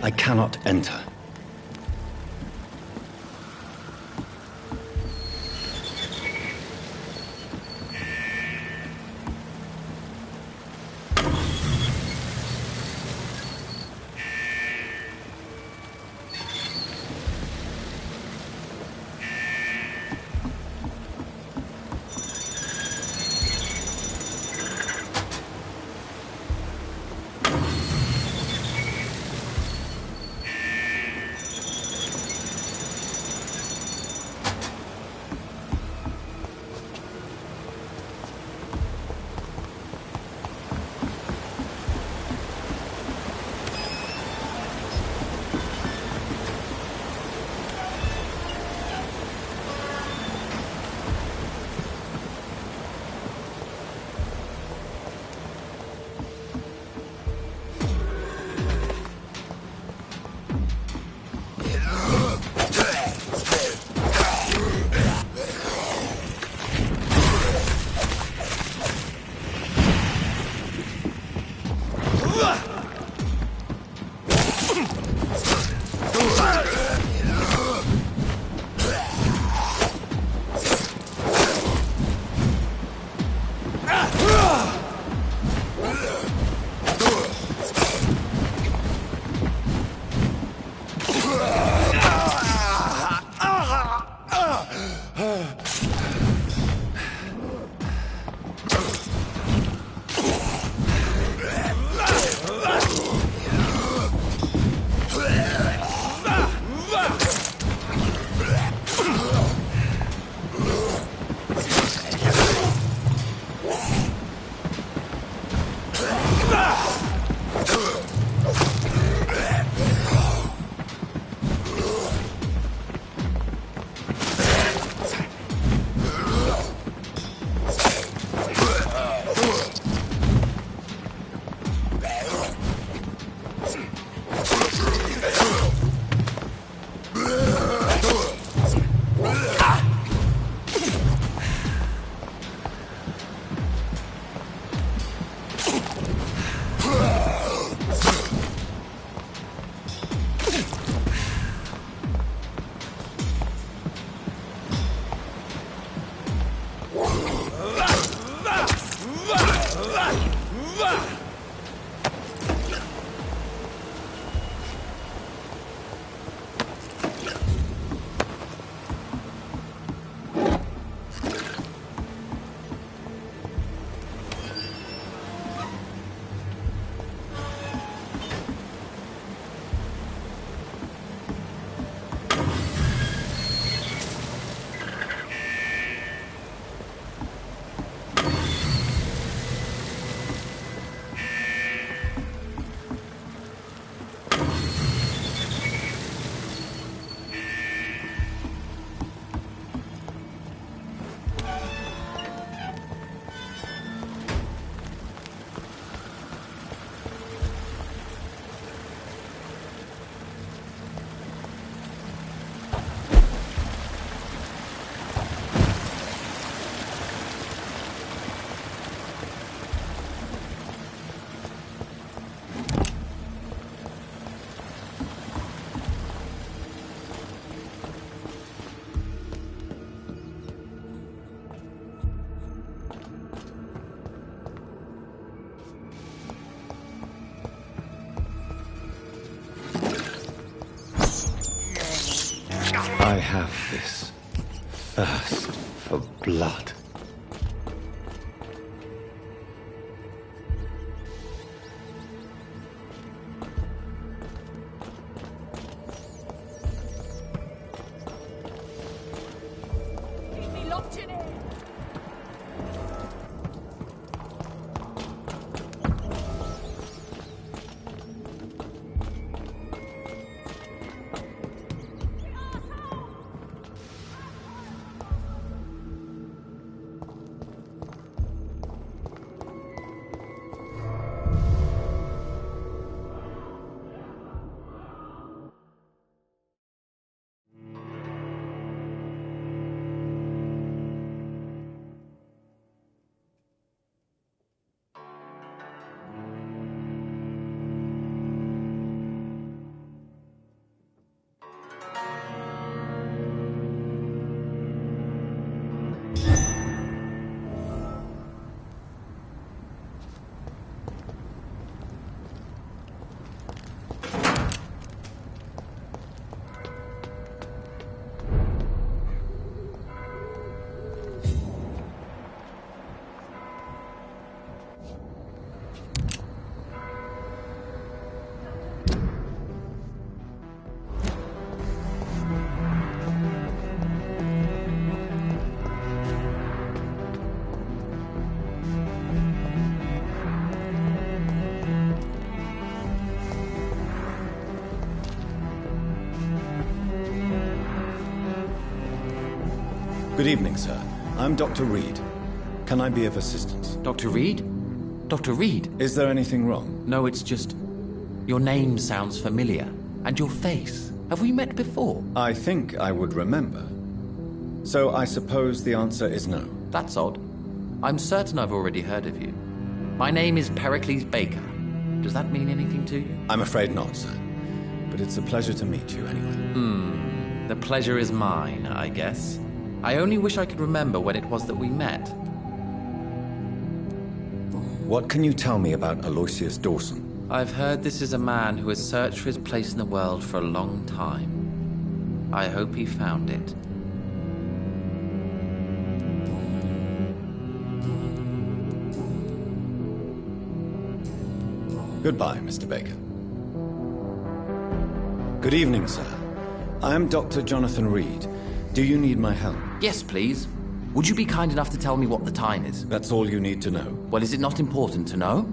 I cannot enter. I have this thirst for blood. Good evening, sir. I'm Dr. Reed. Can I be of assistance? Dr. Reed? Dr. Reed? Is there anything wrong? No, it's just... Your name sounds familiar. And your face. Have we met before? I think I would remember. So I suppose the answer is no. That's odd. I'm certain I've already heard of you. My name is Pericles Baker. Does that mean anything to you? I'm afraid not, sir. But it's a pleasure to meet you anyway. The pleasure is mine, I guess. I only wish I could remember when it was that we met. What can you tell me about Aloysius Dawson? I've heard this is a man who has searched for his place in the world for a long time. I hope he found it. Goodbye, Mr. Baker. Good evening, sir. I am Dr. Jonathan Reed. Do you need my help? Yes, please. Would you be kind enough to tell me what the time is? That's all you need to know. Well, is it not important to know?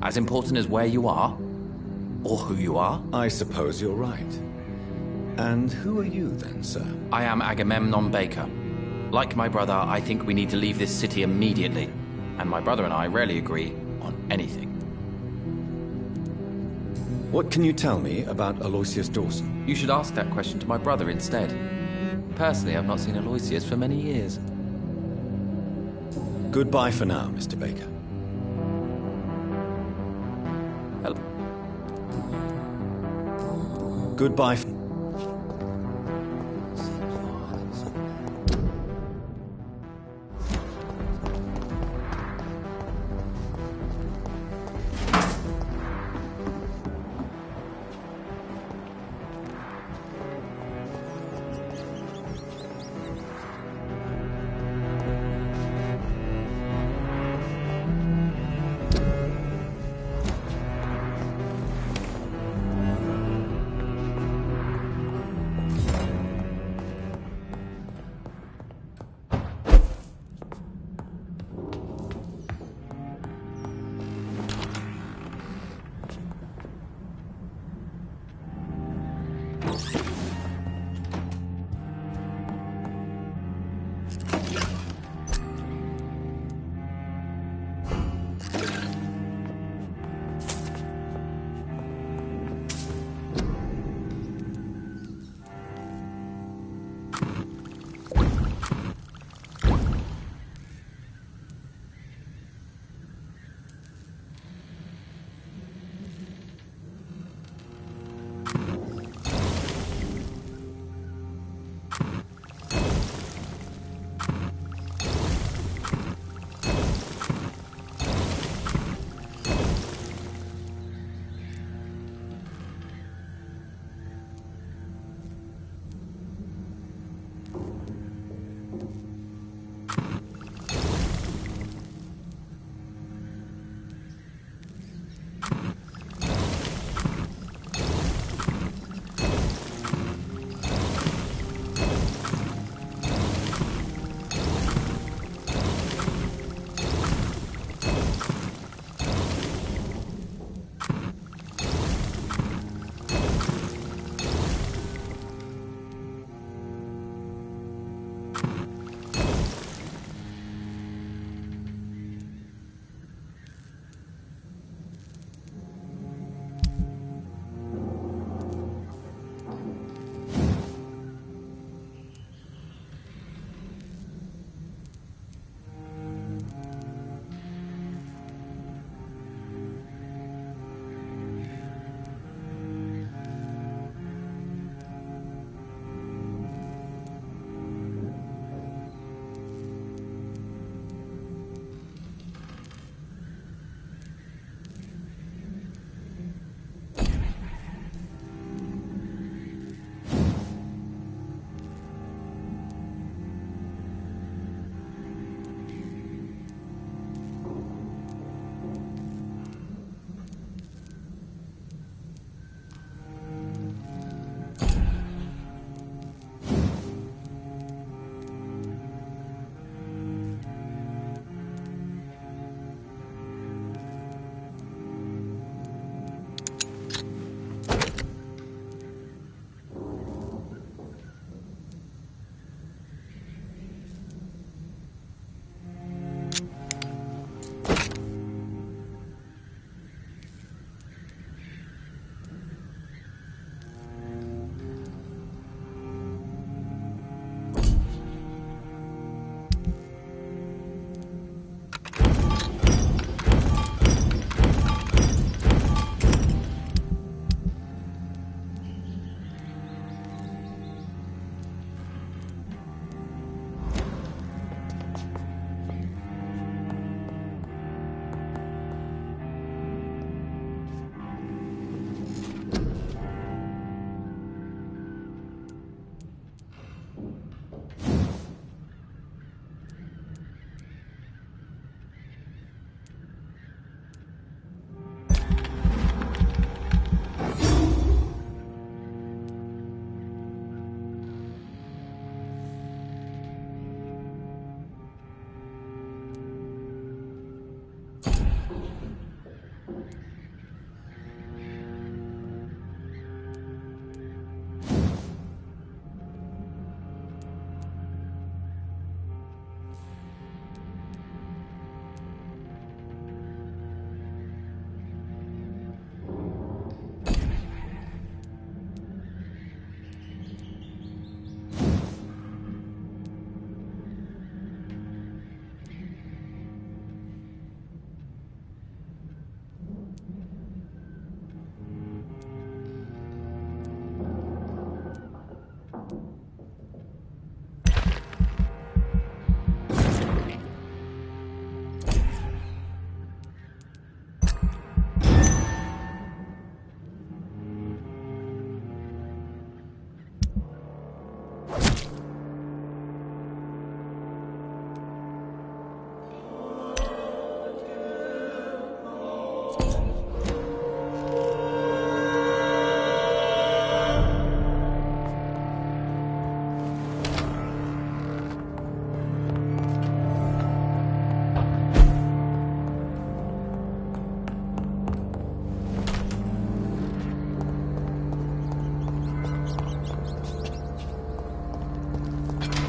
As important as where you are? Or who you are? I suppose you're right. And who are you then, sir? I am Agamemnon Baker. Like my brother, I think we need to leave this city immediately. And my brother and I rarely agree on anything. What can you tell me about Aloysius Dawson? You should ask that question to my brother instead. Personally, I've not seen Aloysius for many years. Goodbye for now, Mr. Baker. Hello. Goodbye.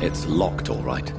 It's locked, all right.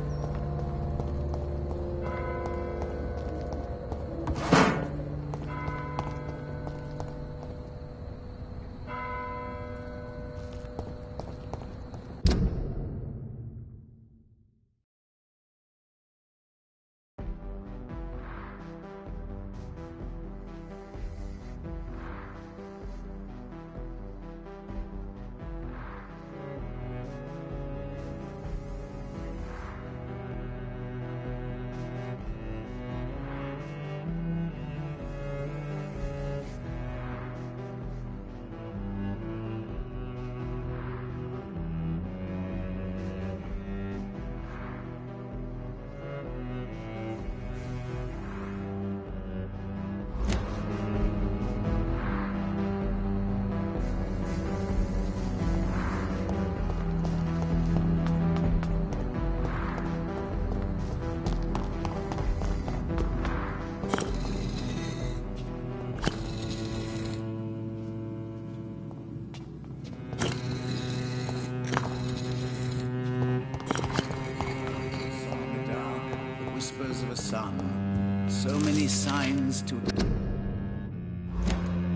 Of a sun, so many signs to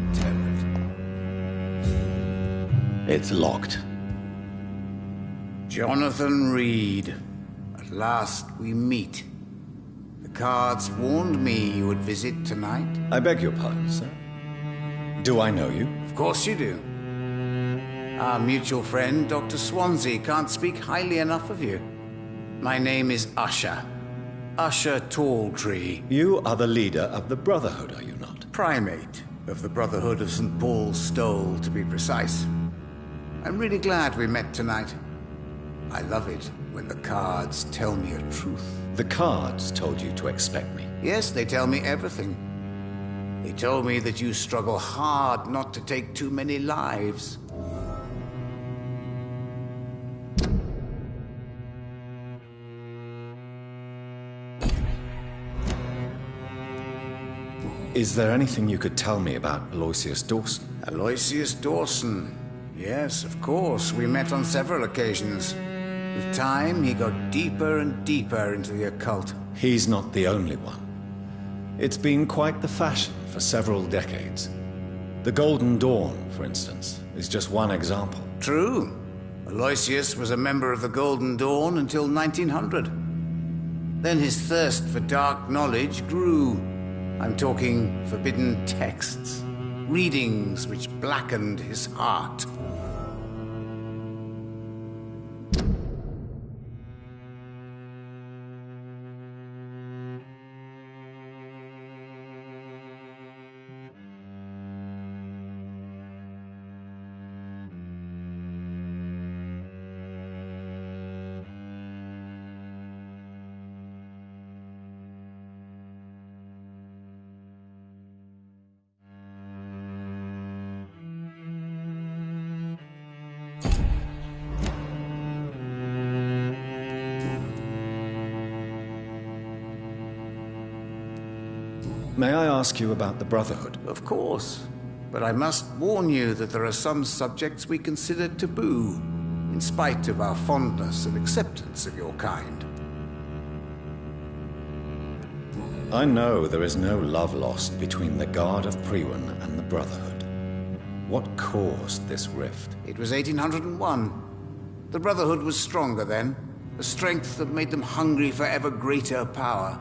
interpret. It's locked. Jonathan Reed. At last we meet. The cards warned me you would visit tonight. I beg your pardon, sir. Do I know you? Of course you do. Our mutual friend, Dr. Swansea, can't speak highly enough of you. My name is Usher. Usher Talltree. You are the leader of the Brotherhood, are you not? Primate of the Brotherhood of St. Paul's Stole, to be precise. I'm really glad we met tonight. I love it when the cards tell me a truth. The cards told you to expect me. Yes, they tell me everything. They told me that you struggle hard not to take too many lives. Is there anything you could tell me about Aloysius Dawson? Aloysius Dawson. Yes, of course. We met on several occasions. With time, he got deeper and deeper into the occult. He's not the only one. It's been quite the fashion for several decades. The Golden Dawn, for instance, is just one example. True. Aloysius was a member of the Golden Dawn until 1900. Then his thirst for dark knowledge grew. I'm talking forbidden texts, readings which blackened his heart. May I ask you about the Brotherhood? Of course. But I must warn you that there are some subjects we consider taboo, in spite of our fondness and acceptance of your kind. I know there is no love lost between the Guard of Priwen and the Brotherhood. What caused this rift? It was 1801. The Brotherhood was stronger then, a strength that made them hungry for ever greater power.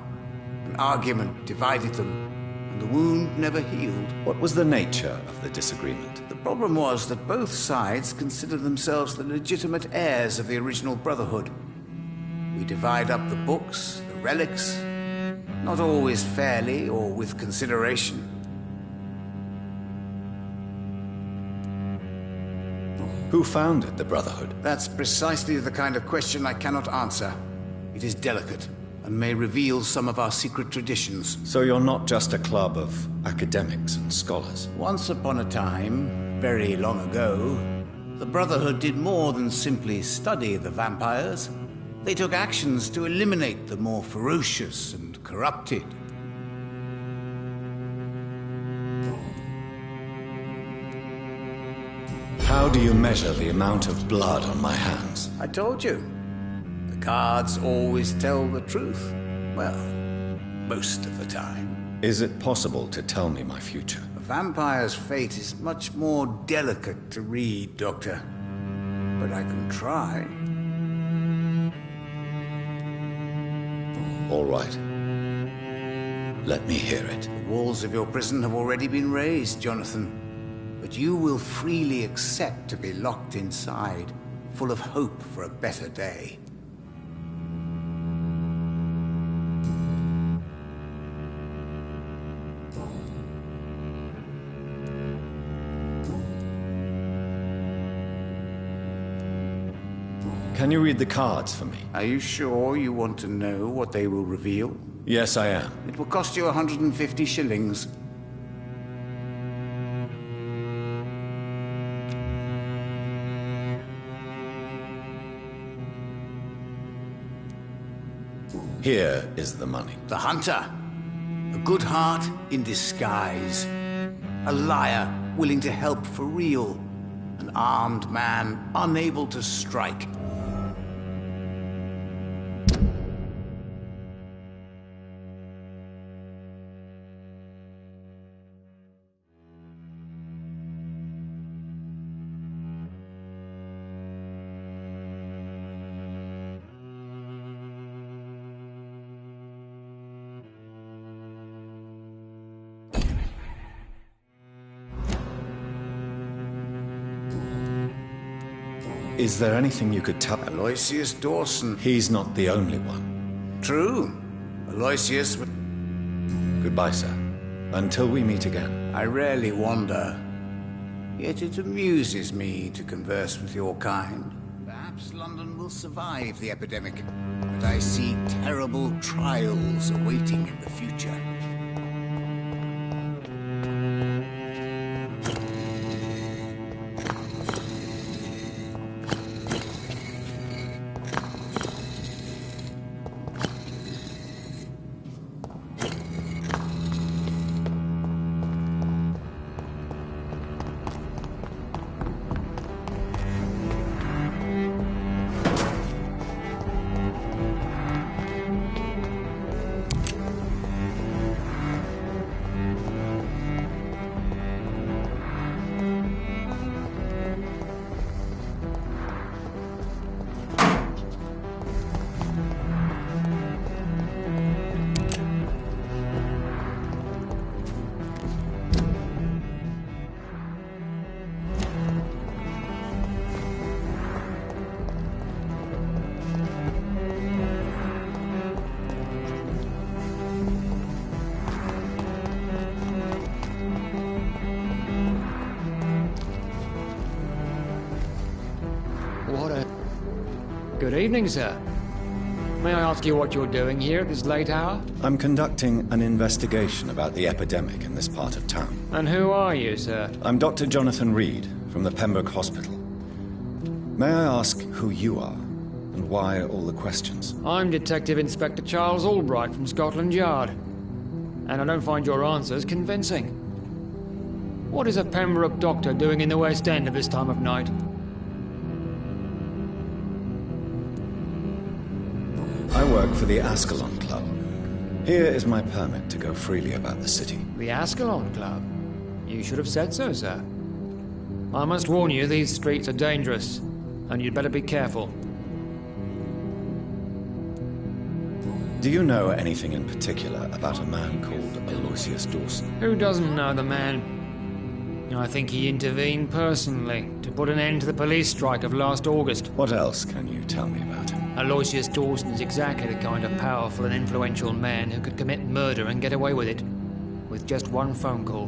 An argument divided them, and the wound never healed. What was the nature of the disagreement? The problem was that both sides considered themselves the legitimate heirs of the original Brotherhood. We divide up the books, the relics, not always fairly or with consideration. Who founded the Brotherhood? That's precisely the kind of question I cannot answer. It is delicate, and may reveal some of our secret traditions. So you're not just a club of academics and scholars? Once upon a time, very long ago, the Brotherhood did more than simply study the vampires. They took actions to eliminate the more ferocious and corrupted. How do you measure the amount of blood on my hands? I told you. The guards always tell the truth. Well, most of the time. Is it possible to tell me my future? A vampire's fate is much more delicate to read, Doctor. But I can try. All right. Let me hear it. The walls of your prison have already been raised, Jonathan. But you will freely accept to be locked inside, full of hope for a better day. Can you read the cards for me? Are you sure you want to know what they will reveal? Yes, I am. It will cost you 150 shillings. Here is the money. The hunter. A good heart in disguise. A liar willing to help for real. An armed man unable to strike. Is there anything you could tell? Aloysius Dawson. He's not the only one. True. Aloysius... Goodbye, sir. Until we meet again. I rarely wander. Yet it amuses me to converse with your kind. Perhaps London will survive the epidemic, but I see terrible trials awaiting in the future. Good evening, sir. May I ask you what you're doing here at this late hour? I'm conducting an investigation about the epidemic in this part of town. And who are you, sir? I'm Dr. Jonathan Reed from the Pembroke Hospital. May I ask who you are and why all the questions? I'm Detective Inspector Charles Albright from Scotland Yard. And I don't find your answers convincing. What is a Pembroke doctor doing in the West End at this time of night? I work for the Ascalon Club. Here is my permit to go freely about the city. The Ascalon Club? You should have said so, sir. I must warn you, these streets are dangerous, and you'd better be careful. Do you know anything in particular about a man called Aloysius Dawson? Who doesn't know the man? I think he intervened personally to put an end to the police strike of last August. What else can you tell me about him? Aloysius Dawson is exactly the kind of powerful and influential man who could commit murder and get away with it, with just one phone call.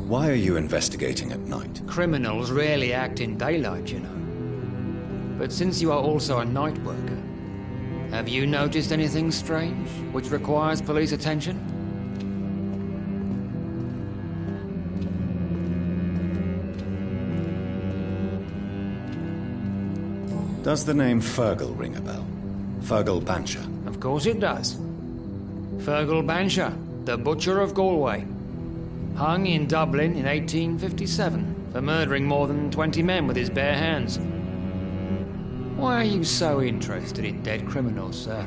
Why are you investigating at night? Criminals rarely act in daylight, you know. But since you are also a night worker, have you noticed anything strange which requires police attention? Does the name Fergal ring a bell? Fergal Bancher? Of course it does. Fergal Bancher, the Butcher of Galway. Hung in Dublin in 1857 for murdering more than 20 men with his bare hands. Why are you so interested in dead criminals, sir?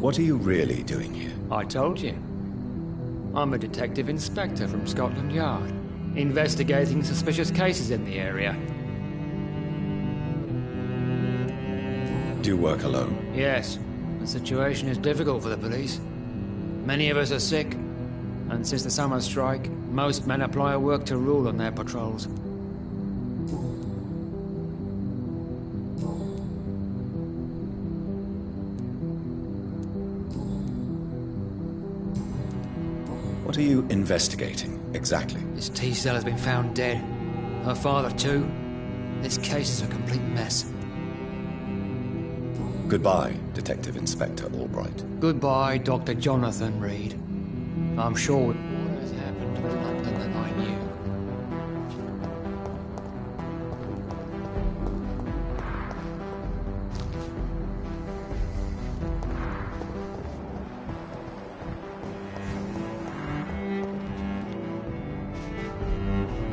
What are you really doing here? I told you. I'm a detective inspector from Scotland Yard, investigating suspicious cases in the area. Do you work alone? Yes, the situation is difficult for the police. Many of us are sick, and since the summer strike, most men apply a work to rule on their patrols. What are you investigating, exactly? This T-cell has been found dead. Her father too. This case is a complete mess. Goodbye, Detective Inspector Albright. Goodbye, Dr. Jonathan Reed. I'm sure what has happened was London than I knew.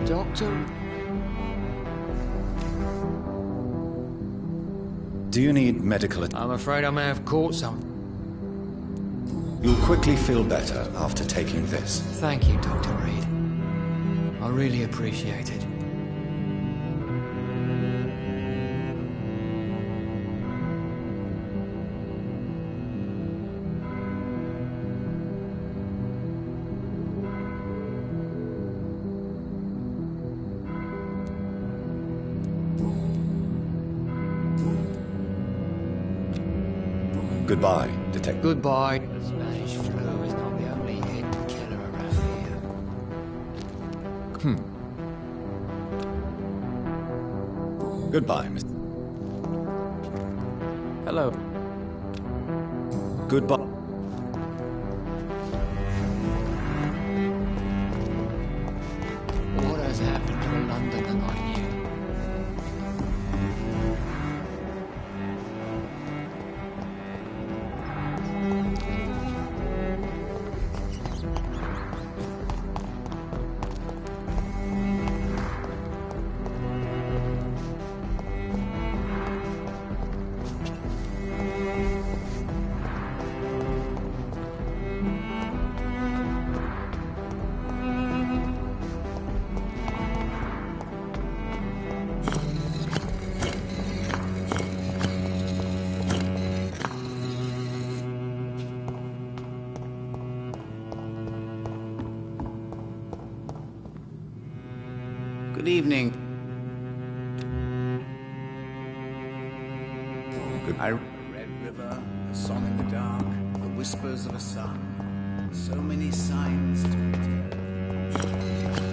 Doctor? Do you need medical attention? I'm afraid I may have caught some. You'll quickly feel better after taking this. Thank you, Dr. Reed. I really appreciate it. Goodbye, Detective. Goodbye. The Spanish flu is not the only hidden killer around here. Goodbye, Miss. Hello. Goodbye. What has happened to London than I knew? Good evening. I read Red River, a song in the dark, the whispers of a sun. So many signs to tell.